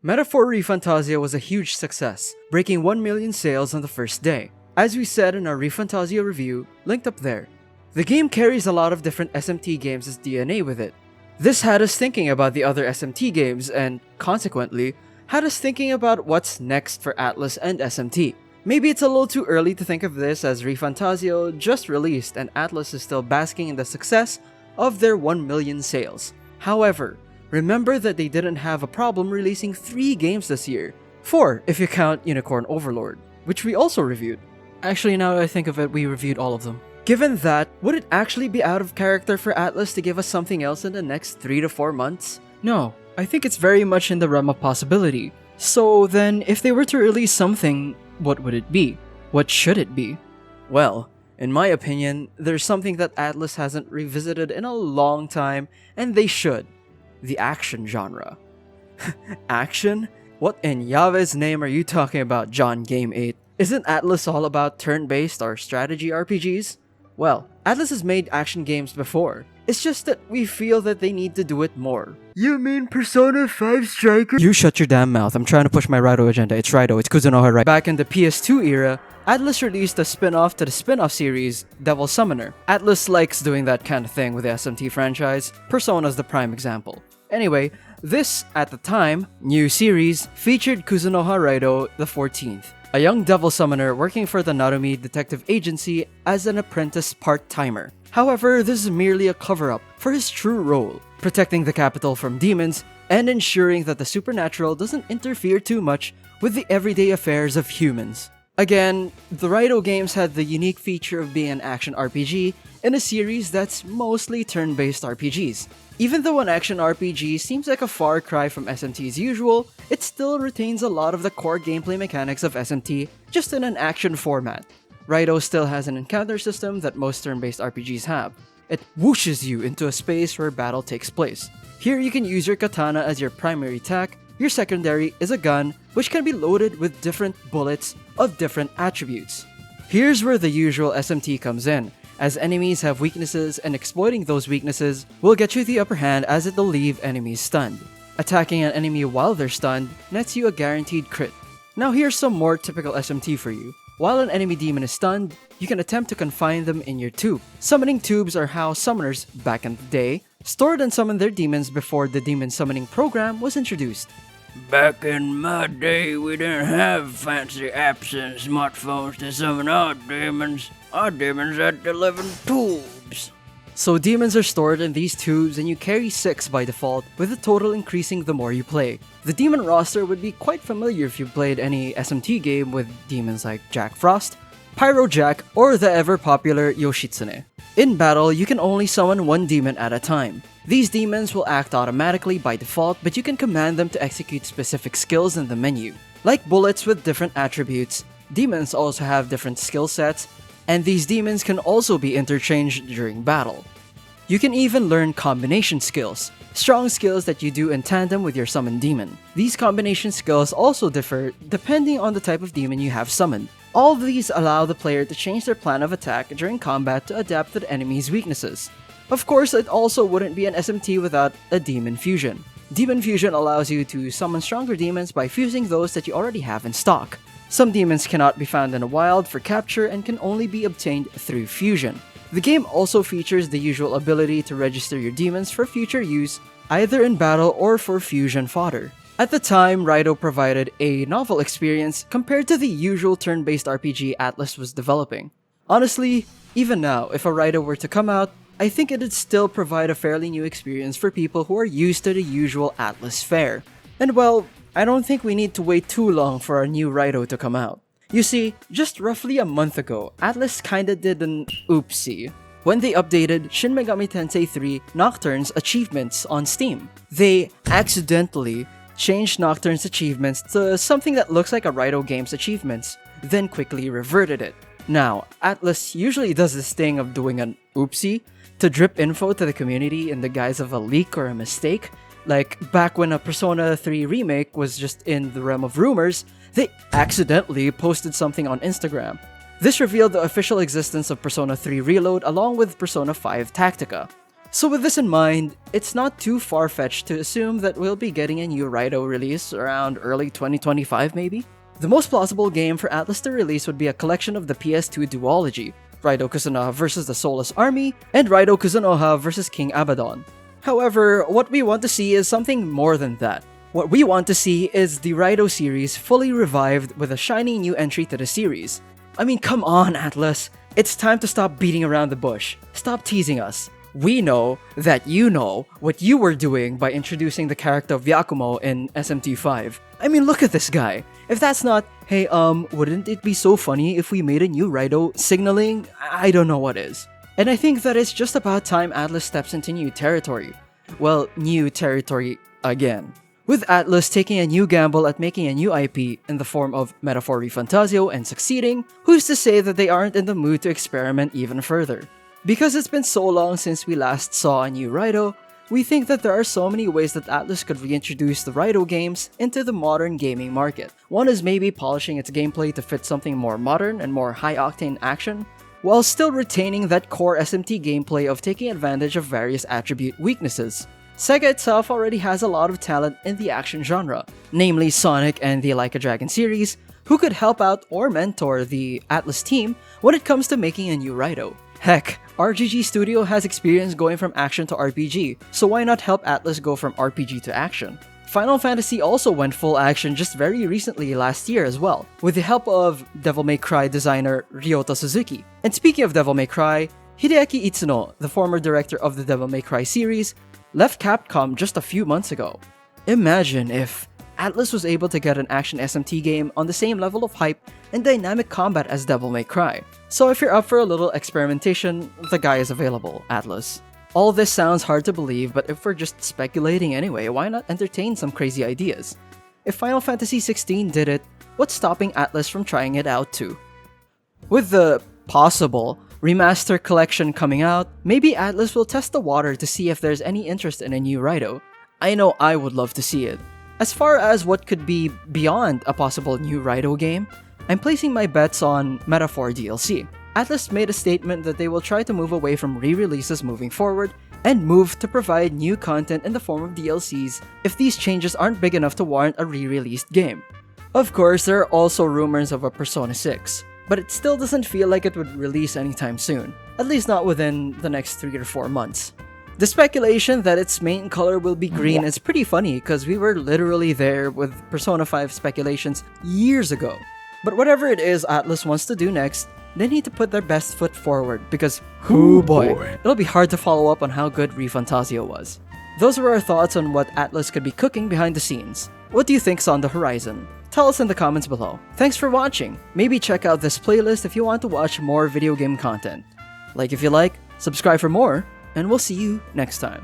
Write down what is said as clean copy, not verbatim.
Metaphor ReFantazio was a huge success, breaking 1 million sales on the first day. As we said in our ReFantazio review, linked up there. The game carries a lot of different SMT games' DNA with it. This had us thinking about the other SMT games and, consequently, had us thinking about what's next for Atlus and SMT. Maybe it's a little too early to think of this as ReFantazio just released and Atlus is still basking in the success of their 1 million sales. However, remember that they didn't have a problem releasing 3 games this year. 4 if you count Unicorn Overlord, which we also reviewed. Actually, now that I think of it, we reviewed all of them. Given that, would it actually be out of character for Atlus to give us something else in the next 3 to 4 months? No, I think it's very much in the realm of possibility. So then, if they were to release something, what would it be? What should it be? Well, in my opinion, there's something that Atlus hasn't revisited in a long time, and they should. The action genre. Action? What in Yahweh's name are you talking about, John Game 8? Isn't Atlus all about turn-based or strategy RPGs? Well, Atlus has made action games before. It's just that we feel that they need to do it more. You mean Persona 5 Striker? You shut your damn mouth. I'm trying to push my Raidou agenda. It's Raidou. It's Kuzunoha Raidou. Back in the PS2 era, Atlus released a spin-off to the spin-off series, Devil Summoner. Atlus likes doing that kind of thing with the SMT franchise. Persona's the prime example. Anyway, this, at the time, new series featured Kuzunoha Raidou the 14th, a young devil summoner working for the Narumi Detective Agency as an apprentice part-timer. However, this is merely a cover-up for his true role, protecting the capital from demons and ensuring that the supernatural doesn't interfere too much with the everyday affairs of humans. Again, the Raidou games had the unique feature of being an action RPG in a series that's mostly turn-based RPGs. Even though an action RPG seems like a far cry from SMT's usual, it still retains a lot of the core gameplay mechanics of SMT, just in an action format. Raidou still has an encounter system that most turn-based RPGs have. It whooshes you into a space where battle takes place. Here you can use your katana as your primary attack. Your secondary is a gun, which can be loaded with different bullets of different attributes. Here's where the usual SMT comes in, as enemies have weaknesses and exploiting those weaknesses will get you the upper hand as it will leave enemies stunned. Attacking an enemy while they're stunned nets you a guaranteed crit. Now here's some more typical SMT for you. While an enemy demon is stunned, you can attempt to confine them in your tube. Summoning tubes are how summoners, back in the day, stored and summoned their demons before the demon summoning program was introduced. Back in my day, we didn't have fancy apps and smartphones to summon our demons. Our demons had to live in tubes. So demons are stored in these tubes and you carry 6 by default, with the total increasing the more you play. The demon roster would be quite familiar if you played any SMT game with demons like Jack Frost, Pyro Jack, or the ever-popular Yoshitsune. In battle, you can only summon 1 demon at a time. These demons will act automatically by default, but you can command them to execute specific skills in the menu. Like bullets with different attributes, demons also have different skill sets, and these demons can also be interchanged during battle. You can even learn combination skills, strong skills that you do in tandem with your summoned demon. These combination skills also differ depending on the type of demon you have summoned. All of these allow the player to change their plan of attack during combat to adapt to the enemy's weaknesses. Of course, it also wouldn't be an SMT without a Demon Fusion. Demon Fusion allows you to summon stronger demons by fusing those that you already have in stock. Some demons cannot be found in the wild for capture and can only be obtained through fusion. The game also features the usual ability to register your demons for future use, either in battle or for fusion fodder. At the time, Raidou provided a novel experience compared to the usual turn-based RPG Atlus was developing. Honestly, even now, if a Raidou were to come out, I think it'd still provide a fairly new experience for people who are used to the usual Atlus fare. And well, I don't think we need to wait too long for our new Raidou to come out. You see, just roughly a month ago, Atlus kinda did an oopsie when they updated Shin Megami Tensei 3 Nocturne's achievements on Steam. They accidentally changed Nocturne's achievements to something that looks like a Raidou game's achievements, then quickly reverted it. Now, Atlus usually does this thing of doing an oopsie to drip info to the community in the guise of a leak or a mistake. Like, back when a Persona 3 remake was just in the realm of rumors, they accidentally posted something on Instagram. This revealed the official existence of Persona 3 Reload along with Persona 5 Tactica. So with this in mind, it's not too far-fetched to assume that we'll be getting a new Raidou release around early 2025 maybe? The most plausible game for Atlus to release would be a collection of the PS2 duology, Raidou Kuzunoha vs. the Soulless Army, and Raidou Kuzunoha vs. King Abaddon. However, what we want to see is something more than that. What we want to see is the Raidou series fully revived with a shiny new entry to the series. I mean, come on, Atlus! It's time to stop beating around the bush. Stop teasing us. We know that you know what you were doing by introducing the character of Yakumo in SMT5. I mean, look at this guy. If that's not, hey, wouldn't it be so funny if we made a new Raidou signaling? I don't know what is. And I think that it's just about time Atlus steps into new territory. Well, new territory again. With Atlus taking a new gamble at making a new IP in the form of Metaphor ReFantazio and succeeding, who's to say that they aren't in the mood to experiment even further? Because it's been so long since we last saw a new Raidou, we think that there are so many ways that Atlus could reintroduce the Raidou games into the modern gaming market. One is maybe polishing its gameplay to fit something more modern and more high-octane action, while still retaining that core SMT gameplay of taking advantage of various attribute weaknesses. Sega itself already has a lot of talent in the action genre, namely Sonic and the Like a Dragon series, who could help out or mentor the Atlus team when it comes to making a new Raidou. Heck, RGG Studio has experience going from action to RPG, so why not help Atlus go from RPG to action? Final Fantasy also went full action just very recently last year as well, with the help of Devil May Cry designer Ryota Suzuki. And speaking of Devil May Cry, Hideaki Itsuno, the former director of the Devil May Cry series, left Capcom just a few months ago. Imagine if Atlus was able to get an action SMT game on the same level of hype and dynamic combat as Devil May Cry. So if you're up for a little experimentation, the guy is available, Atlus. All this sounds hard to believe, but if we're just speculating anyway, why not entertain some crazy ideas? If Final Fantasy XVI did it, what's stopping Atlus from trying it out too? With the possible Remaster collection coming out, maybe Atlus will test the water to see if there's any interest in a new Raidou. I know I would love to see it. As far as what could be beyond a possible new Raidou game, I'm placing my bets on Metaphor DLC. Atlus made a statement that they will try to move away from re-releases moving forward and move to provide new content in the form of DLCs if these changes aren't big enough to warrant a re-released game. Of course, there are also rumors of a Persona 6, but it still doesn't feel like it would release anytime soon, at least not within the next 3 or 4 months. The speculation that its main color will be green is pretty funny because we were literally there with Persona 5 speculations years ago. But whatever it is Atlus wants to do next, they need to put their best foot forward because, oh boy, it'll be hard to follow up on how good ReFantazio was. Those were our thoughts on what Atlus could be cooking behind the scenes. What do you think's on the horizon? Tell us in the comments below. Thanks for watching. Maybe check out this playlist if you want to watch more video game content. Like if you like, subscribe for more, and we'll see you next time.